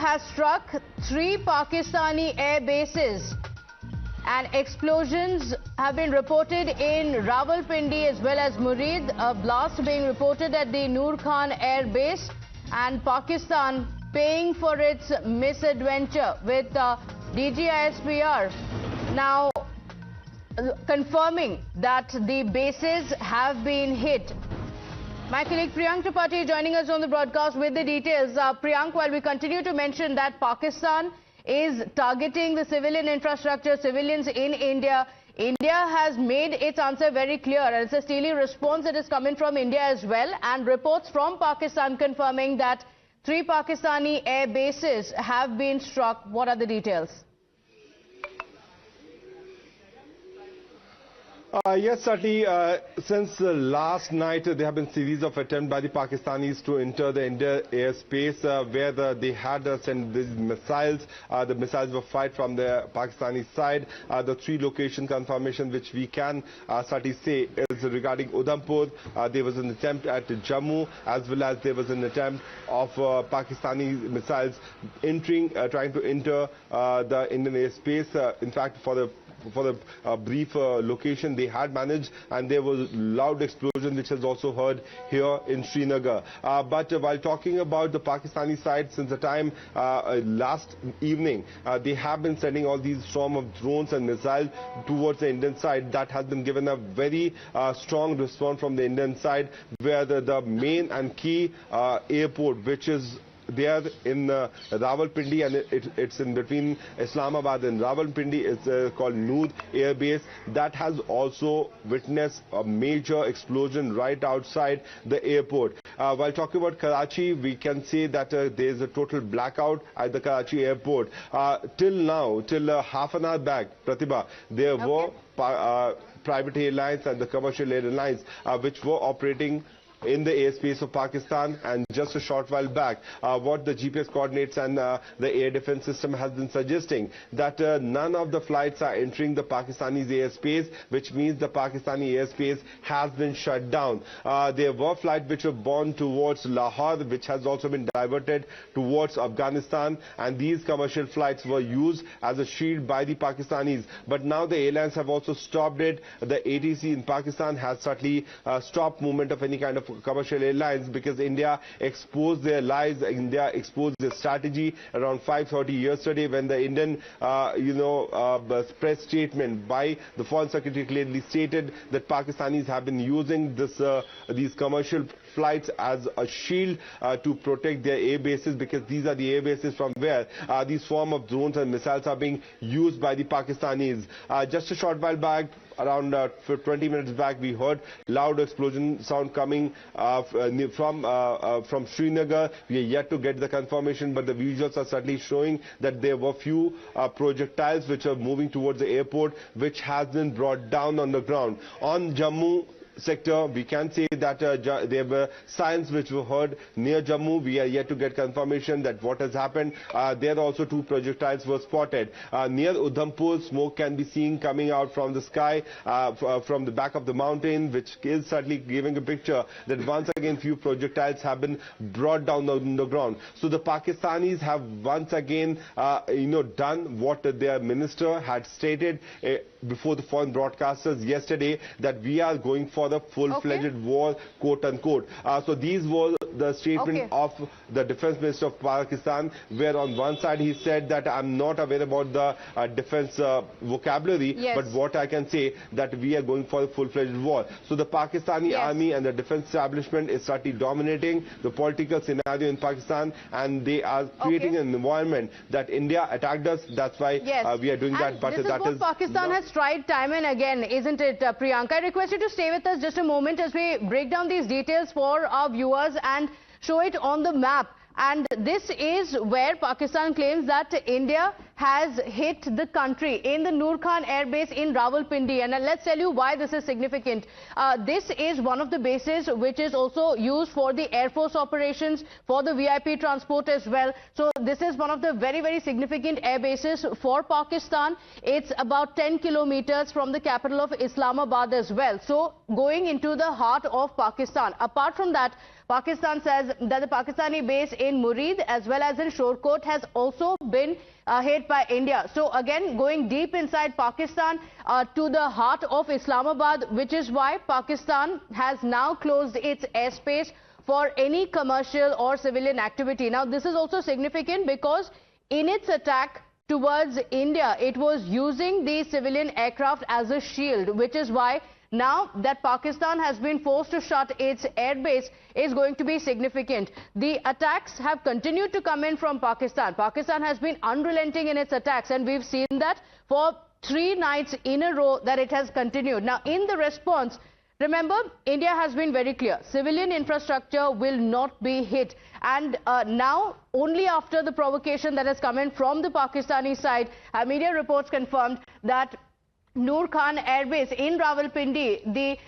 has struck 3 Pakistani air bases, and explosions have been reported in Rawalpindi as well as Murid. A blast being reported at the Noor Khan Air Base, and Pakistan paying for its misadventure with DGISPR now confirming that the bases have been hit. My colleague Priyank Tripathi joining us on the broadcast with the details. Priyank, while we continue to mention that Pakistan is targeting the civilian infrastructure, civilians in India, India has made its answer very clear, and it's a steely response that is coming from India as well, and reports from Pakistan confirming that 3 Pakistani air bases have been struck. What are the details? Yes, certainly. Since last night, there have been series of attempts by the Pakistanis to enter the India airspace, where they had sent these missiles. The missiles were fired from the Pakistani side. The 3 location confirmation which we can certainly say is regarding Udhampur. There was an attempt at Jammu, as well as there was an attempt of Pakistani missiles entering, trying to enter the Indian airspace. In fact, for the brief location they had managed, and there was loud explosion which has also heard here in Srinagar. But while talking about the Pakistani side, since the time last evening, they have been sending all these storm of drones and missiles towards the Indian side. That has been given a very strong response from the Indian side, where the main and key airport, which is there in Rawalpindi, and it's in between Islamabad and Rawalpindi, is called Noor Air Base. That has also witnessed a major explosion right outside the airport. While talking about Karachi, we can say that there is a total blackout at the Karachi airport. Till now, till half an hour back, Pratibha, there were private airlines and the commercial airlines which were operating in the airspace of Pakistan, and just a short while back, what the GPS coordinates and the air defense system has been suggesting, that none of the flights are entering the Pakistani airspace, which means the Pakistani airspace has been shut down. There were flights which were borne towards Lahore, which has also been diverted towards Afghanistan, and these commercial flights were used as a shield by the Pakistanis. But now the airlines have also stopped it. The ATC in Pakistan has certainly stopped movement of any kind of commercial airlines, because India exposed their lies, India exposed their strategy around 5:30 yesterday, when the Indian press statement by the Foreign Secretary clearly stated that Pakistanis have been using these commercial flights as a shield to protect their air bases, because these are the air bases from where these form of drones and missiles are being used by the Pakistanis. Just a short while back, around 20 minutes back, we heard loud explosion sound coming from Srinagar. We are yet to get the confirmation, but the visuals are certainly showing that there were few projectiles which are moving towards the airport, which has been brought down on the ground. On Jammu sector, we can say that there were signs which were heard near Jammu. We are yet to get confirmation that what has happened. There also 2 projectiles were spotted. Near Udhampur, smoke can be seen coming out from the sky, from the back of the mountain, which is certainly giving a picture that once again few projectiles have been brought down on the ground. So the Pakistanis have once again done what their minister had stated before the foreign broadcasters yesterday, that we are going for the full-fledged war, quote unquote. So these were the statement of the defense minister of Pakistan, where on one side he said that I'm not aware about the defense vocabulary, but what I can say that we are going for a full-fledged war. So the Pakistani army and the defense establishment is certainly dominating the political scenario in Pakistan, and they are creating an environment that India attacked us. That's why we are doing that. But this is what Pakistan has tried time and again, isn't it, Priyanka? I request you to stay with us just a moment as we break down these details for our viewers and show it on the map. And this is where Pakistan claims that India has hit the country in the Noor Khan Air Base in Rawalpindi. And let's tell you why this is significant. This is one of the bases which is also used for the Air Force operations, for the VIP transport as well. So this is one of the very, very significant air bases for Pakistan. It's about 10 kilometers from the capital of Islamabad as well. So going into the heart of Pakistan. Apart from that, Pakistan says that the Pakistani base in Murid as well as in Shorkot has also been hit by India. So again, going deep inside Pakistan to the heart of Islamabad, which is why Pakistan has now closed its airspace for any commercial or civilian activity. Now, this is also significant because in its attack towards India, it was using the civilian aircraft as a shield, which is why now that Pakistan has been forced to shut its airbase is going to be significant. The attacks have continued to come in from Pakistan. Pakistan has been unrelenting in its attacks, and we've seen that for 3 nights in a row that it has continued. Now, in the response, remember, India has been very clear. Civilian infrastructure will not be hit. And now, only after the provocation that has come in from the Pakistani side, media reports confirmed that Noor Khan Air Base in Rawalpindi, the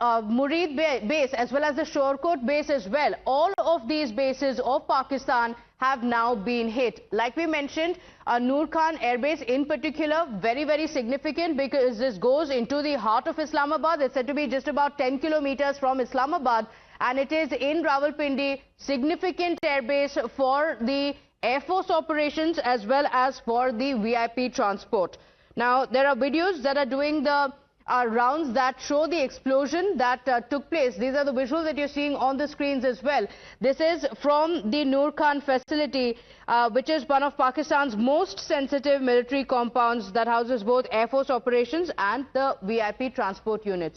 Murid base as well as the Shorkot base as well, all of these bases of Pakistan have now been hit. Like we mentioned, Noor Khan Air Base in particular, very, very significant because this goes into the heart of Islamabad. It's said to be just about 10 kilometers from Islamabad, and it is in Rawalpindi, significant air base for the Air Force operations as well as for the VIP transport. Now, there are videos that are doing the rounds that show the explosion that took place. These are the visuals that you're seeing on the screens as well. This is from the Noor Khan facility, which is one of Pakistan's most sensitive military compounds that houses both Air Force operations and the VIP transport units.